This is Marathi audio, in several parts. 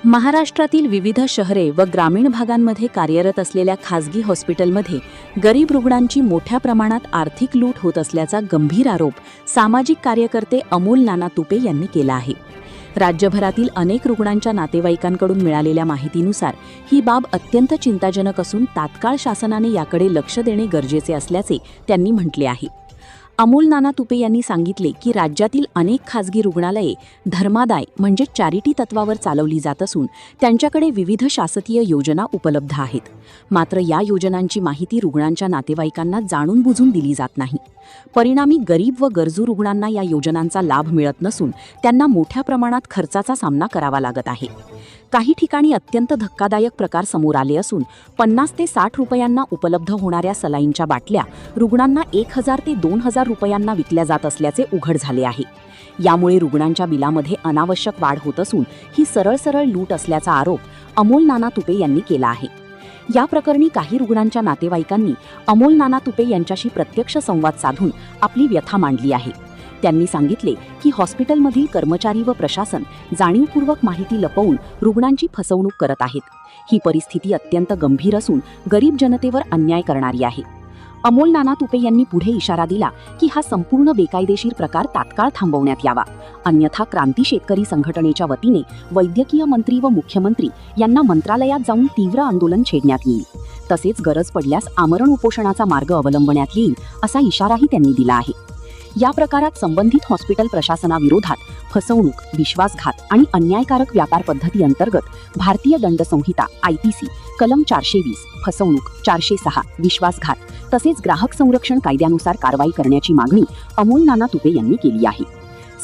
महाराष्ट्रातील विविध शहरे व ग्रामीण भागांमध्ये कार्यरत असलेल्या खासगी हॉस्पिटलमध्ये गरीब रुग्णांची मोठ्या प्रमाणात आर्थिक लूट होत असल्याचा गंभीर आरोप सामाजिक कार्यकर्ते अमोल नाना तुपे यांनी केला आहे। राज्यभरातील अनेक रुग्णांच्या नातेवाईकांकडून मिळालेल्या माहितीनुसार ही बाब अत्यंत चिंताजनक असून तात्काळ शासनाने याकडे लक्ष देणे गरजेचे असल्याचे त्यांनी म्हटले आहे। अमोल नाना तुपे यांनी सांगितले की राज्यातील अनेक खासगी रुग्णालये धर्मादाय म्हणजे चॅरिटी तत्वावर चालवली जात असून त्यांच्याकडे विविध शासकीय योजना उपलब्ध आहेत। मात्र या योजनांची माहिती रुग्णांच्या नातेवाईकांना जाणून बुजून दिली जात नाही। परिणामी गरीब व गरजू रुग्णांना या योजनांचा लाभ मिळत नसून त्यांना मोठ्या प्रमाणात खर्चाचा सामना करावा लागत आहे। काही ठिकाणी अत्यंत धक्कादायक प्रकार समोर आले असून 50 ते 60 रुपयांना उपलब्ध होणाऱ्या सलाईनच्या बाटल्या रुग्णांना 1000 ते 2000 रुपयांना विकल्या जात असल्याचे उघड झाले आहे। यामुळे रुग्णांच्या बिलामध्ये अनावश्यक वाढ होत असून ही सरळ लूट असल्याचा आरोप अमोल नाना तुपे यांनी केला आहे। या प्रकरणी काही रुग्णांच्या नातेवाईकांनी अमोल नाना तुपे यांच्याशी प्रत्यक्ष संवाद साधून आपली व्यथा मांडली आहे। त्यांनी सांगितले की हॉस्पिटलमधील कर्मचारी व प्रशासन जाणीवपूर्वक माहिती लपवून रुग्णांची फसवणूक करत आहेत। ही परिस्थिती अत्यंत गंभीर असून गरीब जनतेवर अन्याय करणारी आहे। अमोल नाना तुपे यांनी पुढे इशारा दिला की हा संपूर्ण बेकायदेशीर प्रकार तात्काळ थांबवण्यात यावा, अन्यथा क्रांती शेतकरी संघटनेच्या वतीने वैद्यकीय मंत्री व मुख्यमंत्री यांना मंत्रालयात जाऊन तीव्र आंदोलन छेडण्यात येईल। तसेच गरज पडल्यास आमरण उपोषणाचा मार्ग अवलंबण्यात येईल असा इशाराही त्यांनी दिला आहे। या प्रकारात संबंधित हॉस्पिटल प्रशासनाविरोधात फसवणूक, विश्वासघात आणि अन्यायकारक व्यापार पद्धती अंतर्गत भारतीय दंड संहिता IPC कलम 420, फसवणूक 406, विश्वासघात तसेच ग्राहक संरक्षण कायद्यानुसार कारवाई करण्याची मागणी अमोल नाना तुपे यांनी केली आहे।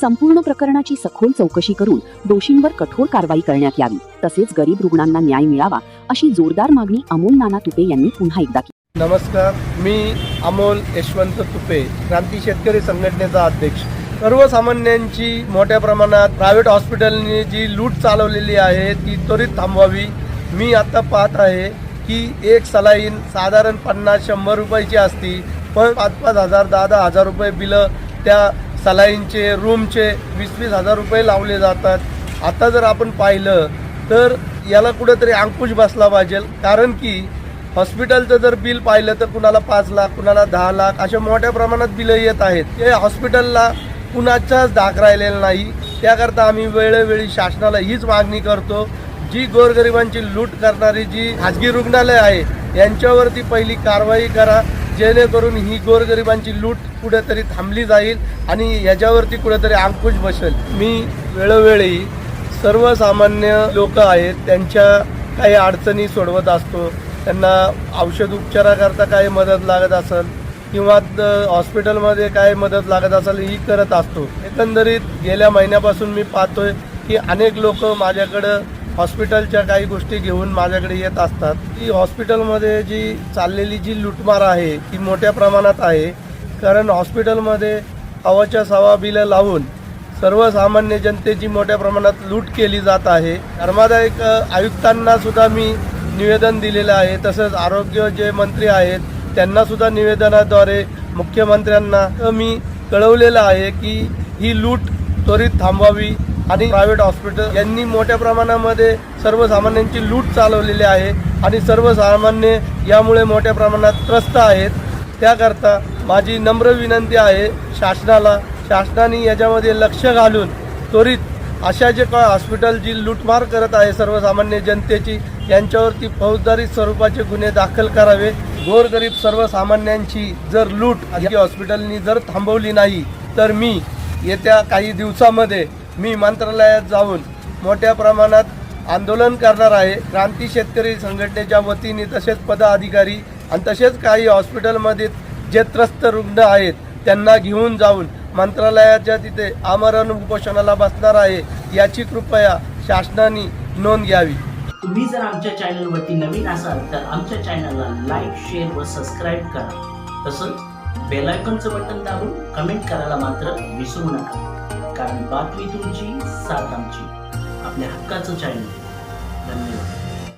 संपूर्ण प्रकरणाची सखोल चौकशी करून दोषींवर कठोर कारवाई करण्यात यावी, तसेच गरीब रुग्णांना न्याय मिळावा अशी जोरदार मागणी अमोल नाना तुपे यांनी पुन्हा एकदा केली। नमस्कार, मी अमोल यशवंत तुपे, क्रांती शेतकरी संघटनेचा अध्यक्ष। सर्वसामान्यांची मोठ्या प्रमाणात प्रायव्हेट हॉस्पिटलनी जी लूट चालवलेली आहे ती त्वरित थांबवावी। मी आता पाहत आहे की एक सलाईन साधारण 50-100 रुपयाची असती, पण 5-5 हजार 10-10 हजार रुपये बिलं त्या सलाईनचे, रूमचे 20-20 हजार रुपये लावले जातात। आता जर आपण पाहिलं तर याला कुठेतरी अंकुश बसला पाहिजे, कारण की हॉस्पिटलचं जर बिल पाहिलं तर कुणाला 5 लाख, कुणाला 10 लाख अशा मोठ्या प्रमाणात बिलं येत आहेत। हे हॉस्पिटलला कुणाचाच धाक राहिलेला नाही। त्याकरता आम्ही वेळोवेळी शासनाला हीच मागणी करतो, जी गोरगरिबांची लूट करणारी जी खाजगी रुग्णालय आहे यांच्यावरती पहिली कारवाई करा, जेणेकरून ही गोरगरिबांची लूट कुठेतरी थांबली जाईल आणि याच्यावरती कुठेतरी अंकुश बसेल। मी वेळोवेळी सर्वसामान्य लोक आहेत त्यांच्या काही अडचणी सोडवत असतो। त्यांना औषध उपचाराकरता काही मदत लागत असेल किंवा हॉस्पिटलमध्ये काय मदत लागत असेल ही करत असतो। एकंदरीत गेल्या महिन्यापासून मी पाहतोय की अनेक लोक माझ्याकडं हॉस्पिटलच्या काही गोष्टी घेऊन माझ्याकडे येत असतात। ही हॉस्पिटलमध्ये जी चाललेली जी लूटमार आहे ती मोठ्या प्रमाणात आहे, कारण हॉस्पिटलमध्ये हवाच्या सवा बिलं लावून सर्वसामान्य जनतेची मोठ्या प्रमाणात लूट केली जात आहे। धर्मादायक आयुक्तांना सुद्धा मी निवेदन दिलेलं आहे, तसंच आरोग्य जे मंत्री आहेत त्यांना सुद्धा निवेदनाद्वारे मुख्यमंत्र्यांना मी कळवलेलं आहे की ही लूट त्वरित थांबवावी आणि प्रायव्हेट हॉस्पिटल यांनी मोठ्या प्रमाणामध्ये सर्वसामान्यांची लूट चालवलेली आहे आणि सर्वसामान्य यामुळे मोठ्या प्रमाणात त्रस्त आहेत। त्याकरता माझी नम्र विनंती आहे शासनाने याच्यामध्ये लक्ष घालून त्वरित अशा जे काय हॉस्पिटल जी लूटमार करत आहे सर्वसामान्य जनतेची यांच्यावरती फौजदारी स्वरूपाचे गुन्हे दाखल करावे। गोरगरीब सर्वसामान्यांची जर लूट हॉस्पिटलनी जर थांबवली नाही तर मी येत्या काही दिवसामध्ये मी मंत्रालयात जाऊन मोठ्या प्रमाणात आंदोलन करणार आहे। क्रांती शेतकरी संघटनेच्या वतीने तसेच पदाधिकारी आणि तसेच काही हॉस्पिटलमध्ये जे त्रस्त रुग्ण आहेत त्यांना घेऊन जाऊन मंत्रालयाच्या तिथे आमरण उपोषणाला बसणार आहे, याची कृपया शासनाने नोंद घ्यावी। तुम्ही जर आमच्या चॅनलवरती नवीन असाल तर आमच्या चॅनलला लाईक, शेअर व सबस्क्राईब करा। तसंच बेल आयकॉनचं बटन दाबून कमेंट करायला मात्र विसरू नका, कारण बातमी तुमची, साथ आमची, आपल्या हक्काचं चॅनल। धन्यवाद।